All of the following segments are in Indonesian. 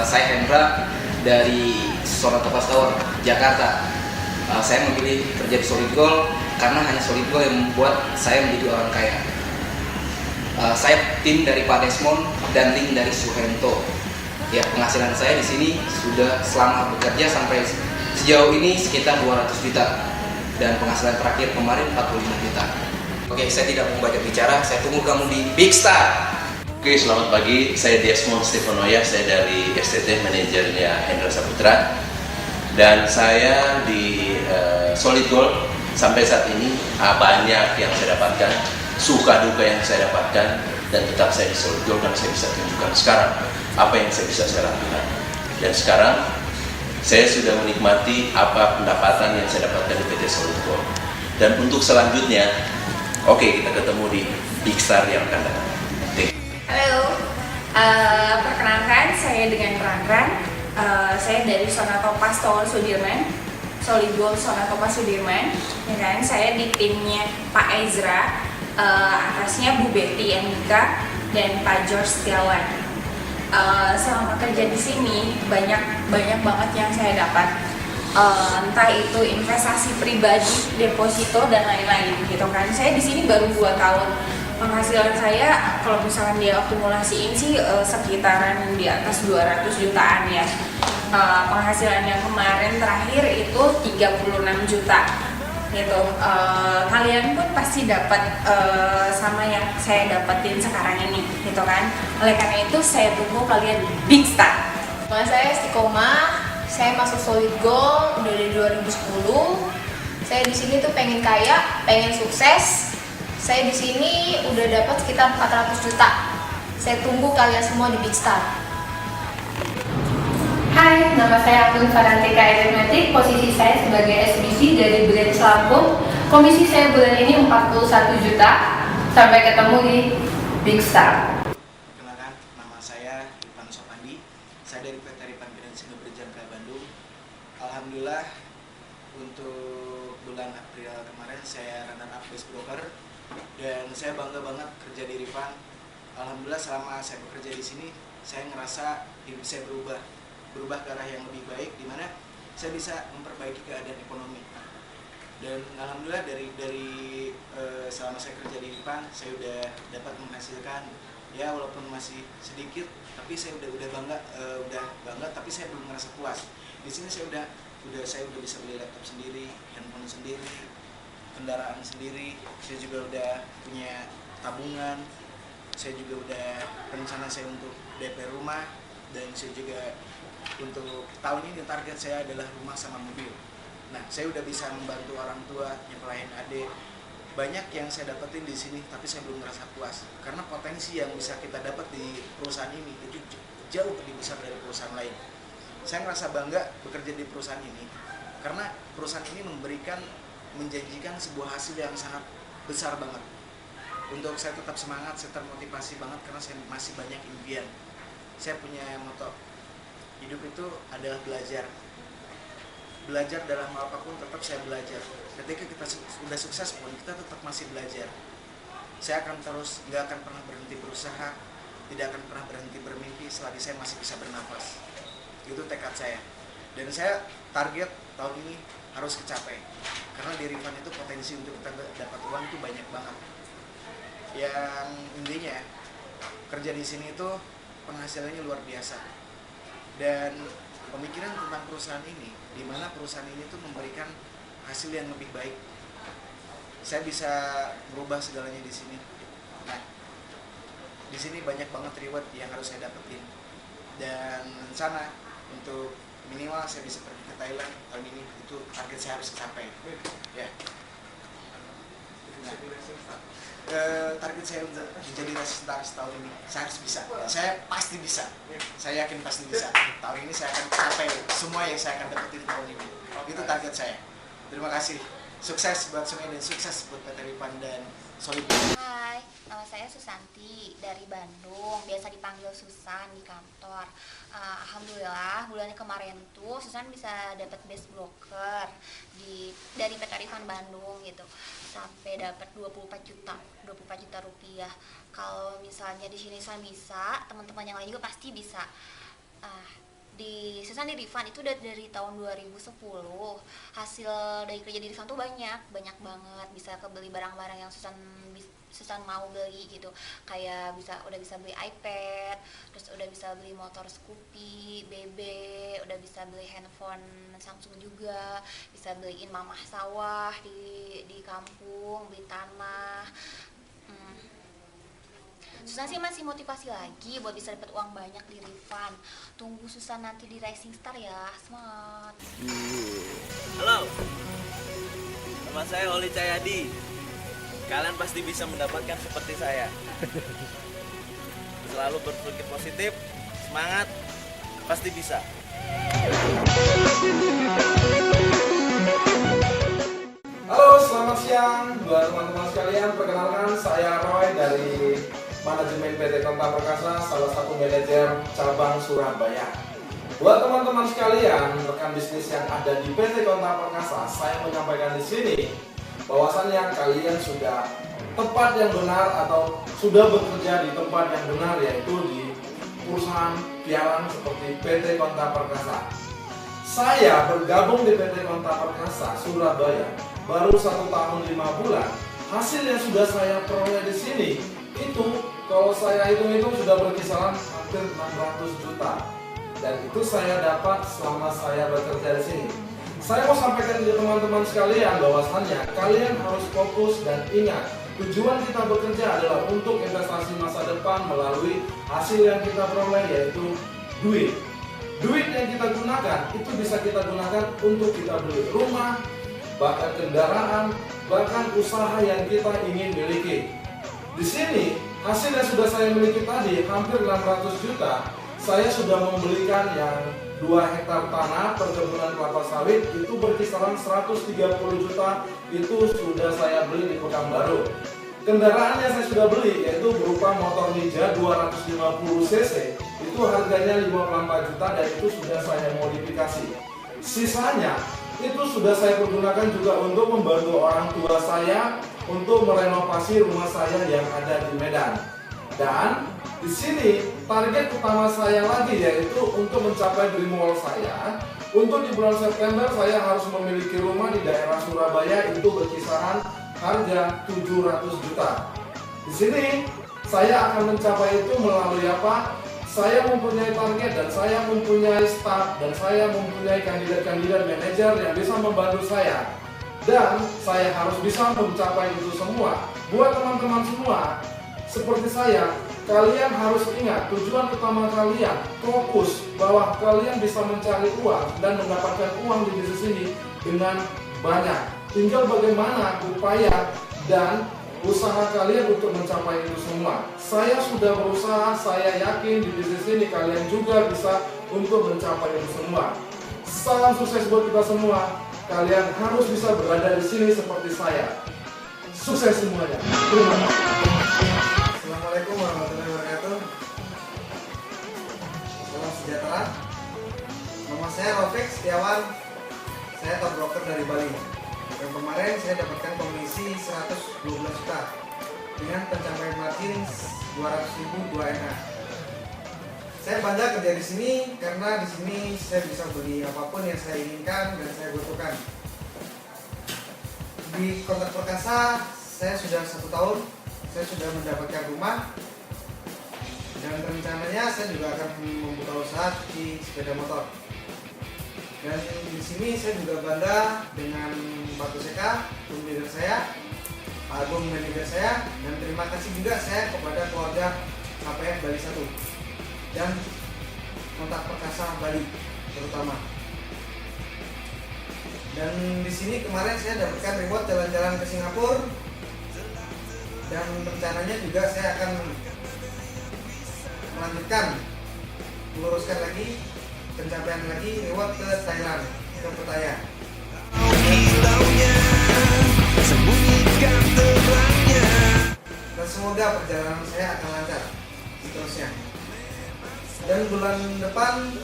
Saya Hendra dari Sona Topaz Tower, Jakarta. Saya memilih kerja di Solid Gold karena hanya Solid Gold yang membuat saya menjadi orang kaya. Saya tim dari Pak Desmond dan link dari Suhento. Ya, penghasilan saya di sini sudah selama bekerja sampai sejauh ini sekitar 200 juta dan penghasilan terakhir kemarin 45 juta. Oke, saya tidak mau banyak bicara, saya tunggu kamu di Big Star. Oke, selamat pagi. Saya Desmond Stefanoya, saya dari STT, manajernya Hendra Saputra. Dan saya di Solid Gold sampai saat ini banyak yang saya dapatkan, suka duka yang saya dapatkan, dan tetap saya di Solid Gold karena saya bisa tunjukkan sekarang apa yang saya bisa saya lakukan. Dan sekarang saya sudah menikmati apa pendapatan yang saya dapatkan di PT Solid Gold. Dan untuk selanjutnya, oke, kita ketemu di Big Star yang akan datang. Halo, perkenalkan saya dengan Rangran. Saya dari Sona Topaz Tower Sudirman, Solid Gold Sona Topaz Sudirman. Ya kan? Saya di timnya Pak Ezra, atasnya Bu Betty Andika dan Pak George Setiawan. Selama kerja di sini banyak banget yang saya dapat, entah itu investasi pribadi, deposito dan lain-lain gitu kan. Saya di sini baru 2 tahun. Penghasilan saya kalau misalkan dia akumulasiin sih sekitaran di atas 200 jutaan ya. Penghasilan yang kemarin terakhir itu 36 juta gitu. Kalian pun pasti dapat sama yang saya dapetin sekarang ini gitu kan. Oleh karena itu saya tunggu kalian Big Star. Nama saya Istiqomah, saya masuk Solid Gold udah dari 2010. Saya di sini tuh pengen kaya, pengen sukses. Saya di sini udah dapat sekitar 400 juta. Saya tunggu kalian semua di Big Star. Hai, nama saya Abdul Farantika Aeromatic. Posisi saya sebagai SBC dari brand Lampung. Komisi saya bulan ini 41 juta. Sampai ketemu di Big Star. Perkenalkan, nama saya Irfan Sopandi. Saya dari PT Ripan Bidan Sino Berjangka Bandung. Alhamdulillah untuk bulan April kemarin saya runner up best broker dan saya bangga banget kerja di Ripan. Alhamdulillah selama saya bekerja di sini saya ngerasa hidup saya berubah ke arah yang lebih baik, di mana saya bisa memperbaiki keadaan ekonomi. Dan alhamdulillah dari selama saya kerja di Ripan saya udah dapat menghasilkan, ya walaupun masih sedikit, tapi saya udah bangga, tapi saya belum merasa puas. Di sini saya udah bisa beli laptop sendiri, handphone sendiri, kendaraan sendiri. Saya juga udah punya tabungan. Saya juga udah rencana saya untuk DP rumah, dan saya juga untuk tahun ini target saya adalah rumah sama mobil. Nah, saya udah bisa membantu orang tua, nyekolahin adik. Banyak yang saya dapetin di sini, tapi saya belum merasa puas karena potensi yang bisa kita dapat di perusahaan ini itu jauh lebih besar dari perusahaan lain. Saya ngerasa bangga bekerja di perusahaan ini karena perusahaan ini menjanjikan sebuah hasil yang sangat besar banget. Untuk saya tetap semangat, saya termotivasi banget karena saya masih banyak impian. Saya punya moto, hidup itu adalah belajar. Belajar dalam hal apapun tetap saya belajar. Ketika kita sudah sukses pun kita tetap masih belajar. Saya akan terus, nggak akan pernah berhenti berusaha, tidak akan pernah berhenti bermimpi selagi saya masih bisa bernafas. Itu tekad saya. Dan saya target tahun ini harus kecapai. Karena di Rivan itu potensi untuk kita dapat uang itu banyak banget. Yang intinya kerja di sini itu penghasilannya luar biasa. Dan pemikiran tentang perusahaan ini, di mana perusahaan ini tuh memberikan hasil yang lebih baik. Saya bisa merubah segalanya di sini. Nah, di sini banyak banget reward yang harus saya dapetin. Dan rencana untuk minimal saya bisa pergi ke Thailand tahun ini, itu target saya harus tercapai. Ya. Nah, target saya untuk menjadi Racing tahun ini saya harus bisa. Saya pasti bisa. Saya yakin pasti bisa. Tahun ini saya akan capai semua yang saya akan dapetin tahun ini. Itu target saya. Terima kasih. Sukses buat semuanya dan sukses buat PT Ripan dan Solid. Hai, nama saya Susanti dari Bandung, biasa dipanggil Susan di kantor. Alhamdulillah bulan kemarin tuh Susan bisa dapat best broker dari PT Ripan Bandung gitu, sampai dapat 24 juta rupiah. Kalau misalnya di sini Susan bisa, teman-teman yang lain juga pasti bisa. di Susan di Rifan itu udah dari tahun 2010. Hasil dari kerja di Rifan tuh banyak banget, bisa kebeli barang-barang yang Susan mau beli gitu, kayak udah bisa beli iPad, terus udah bisa beli motor Scoopy, BB, udah bisa beli handphone Samsung juga, bisa beliin mamah sawah di kampung, beli tanah. Susan sih masih motivasi lagi buat bisa dapat uang banyak di Rifan. Tunggu Susan nanti di Rising Star ya, semangat. Halo, nama saya Oli Cahyadi. Kalian pasti bisa mendapatkan seperti saya. Selalu berpikir positif, semangat, pasti bisa. Halo, selamat siang buat teman-teman sekalian. Perkenalkan, saya Roy dari Manajemen PT Konta Perkasa, salah satu manajer cabang Surabaya. Buat teman-teman sekalian, rekan bisnis yang ada di PT Konta Perkasa, saya menyampaikan di sini bahwasannya kalian sudah tepat yang benar atau sudah bekerja di tempat yang benar, yaitu di perusahaan piaran seperti PT Konta Perkasa. Saya bergabung di PT Konta Perkasa Surabaya baru 1 tahun 5 bulan. Hasil yang sudah saya peroleh di sini itu kalau saya hitung-hitung sudah berkisaran hampir 600 juta. Dan itu saya dapat selama saya bekerja di sini. Saya mau sampaikan ke teman-teman sekalian bahwasannya kalian harus fokus dan ingat, tujuan kita bekerja adalah untuk investasi masa depan melalui hasil yang kita peroleh, yaitu duit. Duit yang kita gunakan itu bisa kita gunakan untuk kita beli rumah, bahkan kendaraan, bahkan usaha yang kita ingin miliki. Di sini hasil yang sudah saya miliki tadi hampir 600 juta. Saya sudah membelikan yang 2 hektar tanah perkebunan kelapa sawit, itu berkisaran 130 juta, itu sudah saya beli di Pekanbaru. Kendaraan yang saya sudah beli yaitu berupa motor Ninja 250 cc, itu harganya 54 juta dan itu sudah saya modifikasi. Sisanya itu sudah saya pergunakan juga untuk membantu orang tua saya untuk merenovasi rumah saya yang ada di Medan. Dan di sini target utama saya lagi yaitu untuk mencapai dream wall saya. Untuk di bulan September saya harus memiliki rumah di daerah Surabaya, itu berkisaran harga 700 juta. Di sini saya akan mencapai itu melalui apa? Saya mempunyai target dan saya mempunyai staff dan saya mempunyai kandidat-kandidat manajer yang bisa membantu saya. Dan saya harus bisa mencapai itu semua. Buat teman-teman semua seperti saya, kalian harus ingat tujuan utama kalian, fokus bahwa kalian bisa mencari uang dan mendapatkan uang di bisnis ini dengan banyak. Tinggal bagaimana upaya dan usaha kalian untuk mencapai itu semua. Saya sudah berusaha, saya yakin di bisnis ini kalian juga bisa untuk mencapai itu semua. Salam sukses buat kita semua. Kalian harus bisa berada di sini seperti saya. Sukses semuanya. Terima kasih. Assalamualaikum warahmatullahi wabarakatuh. Salam sejahtera. Nama saya Rafiq Setiawan. Saya top broker dari Bali. Yang kemarin saya dapatkan komisi 112 juta dengan pencapaian margin 200.000 2NA. Saya bangga kerja di sini karena di sini saya bisa beli apapun yang saya inginkan dan saya butuhkan. Di Konta Perkasa saya sudah 1 tahun, saya sudah mendapatkan rumah dan rencananya saya juga akan membuka usaha cuci sepeda motor. Dan di sini saya juga bangga dengan Pak Tuseka, tim leader saya, Pak Agung manajer saya, dan terima kasih juga saya kepada keluarga KPF Bali 1 dan Konta Perkasa Bali terutama. Dan di sini kemarin saya dapatkan reward jalan-jalan ke Singapura dan rencananya juga saya akan melanjutkan, meluruskan lagi pencapaian lagi reward ke Thailand, ke Pattaya. Dan semoga perjalanan saya akan lancar seterusnya. Dan bulan depan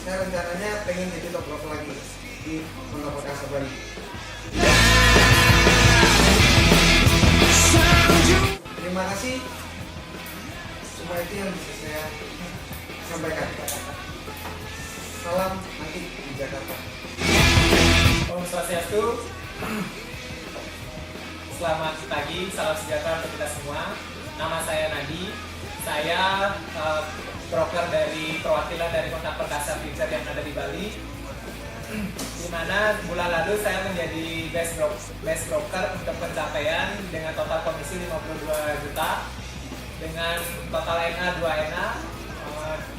saya rencananya pengen jadi top broker lagi di Konta Perkasa Bali. Terima kasih. Cuma itu yang bisa saya sampaikan. Salam nanti di Jakarta. Om Swastiastu. Selamat pagi, salam sejahtera untuk kita semua. Nama saya Nadi. Saya broker dari perwakilan dari Kontak Perkasa Future yang ada di Bali. Di mana bulan lalu saya menjadi best broker untuk pencapaian dengan total komisi 52 juta dengan total NA 2 NA,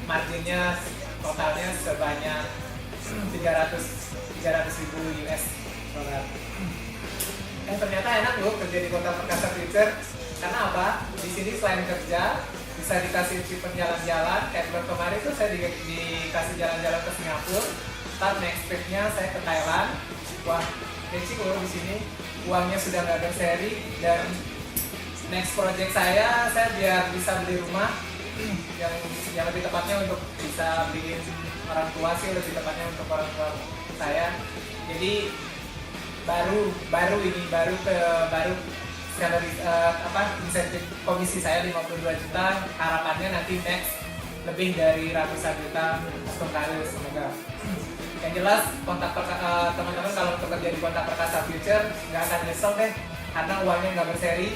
marginnya totalnya sebanyak 300.000 US dollar. Ternyata enak loh kerja di Kontak Perkasa Future. Karena apa? Di sini selain kerja bisa dikasih treatment jalan-jalan. Kayak bulan kemarin tuh saya dikasih jalan-jalan ke Singapura. Ntar next tripnya saya ke Thailand. Wah, kecil loh di sini. Uangnya sudah nggak berseri dan next project saya biar bisa beli rumah yang lebih tepatnya untuk bisa beliin orang tua sih, lebih tepatnya untuk orang tua saya. Jadi baru salary insentif komisi saya 52 juta, harapannya nanti next lebih dari ratusan juta custom karir semoga. Yang jelas teman-teman kalau untuk kerja di Kontak Perkasa Future nggak akan nyesel deh karena uangnya nggak berseri,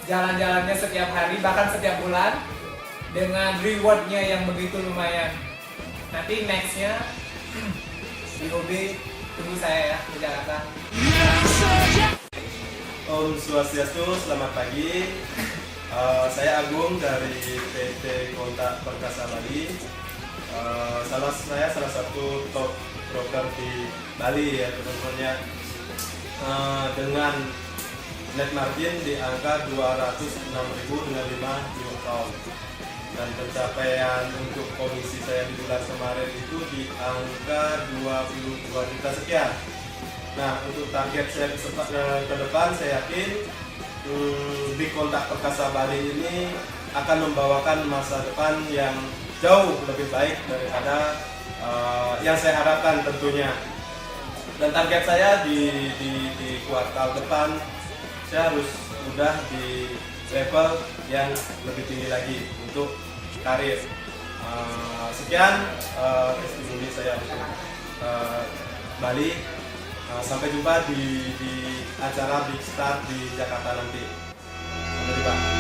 jalan-jalannya setiap hari bahkan setiap bulan dengan rewardnya yang begitu lumayan. Nanti nextnya di OB tunggu saya ya di Jakarta. Om Swastiastu, selamat pagi. Saya Agung dari PT Kontak Perkasa Bali. Saya salah satu top broker di Bali ya teman-temannya, dengan net margin di angka 206.000 dengan 5 US pound. Dan pencapaian untuk komisi saya di bulan kemarin itu di angka 22 juta sekian. Nah, untuk target saya ke depan, saya yakin di Kontak Perkasa Bali ini akan membawakan masa depan yang jauh lebih baik daripada yang saya harapkan tentunya. Dan target saya di kuartal depan, saya harus sudah di level yang lebih tinggi lagi untuk karir. Sekian testimoni saya untuk Bali. Sampai jumpa di acara Big Start di Jakarta nanti. Sampai jumpa.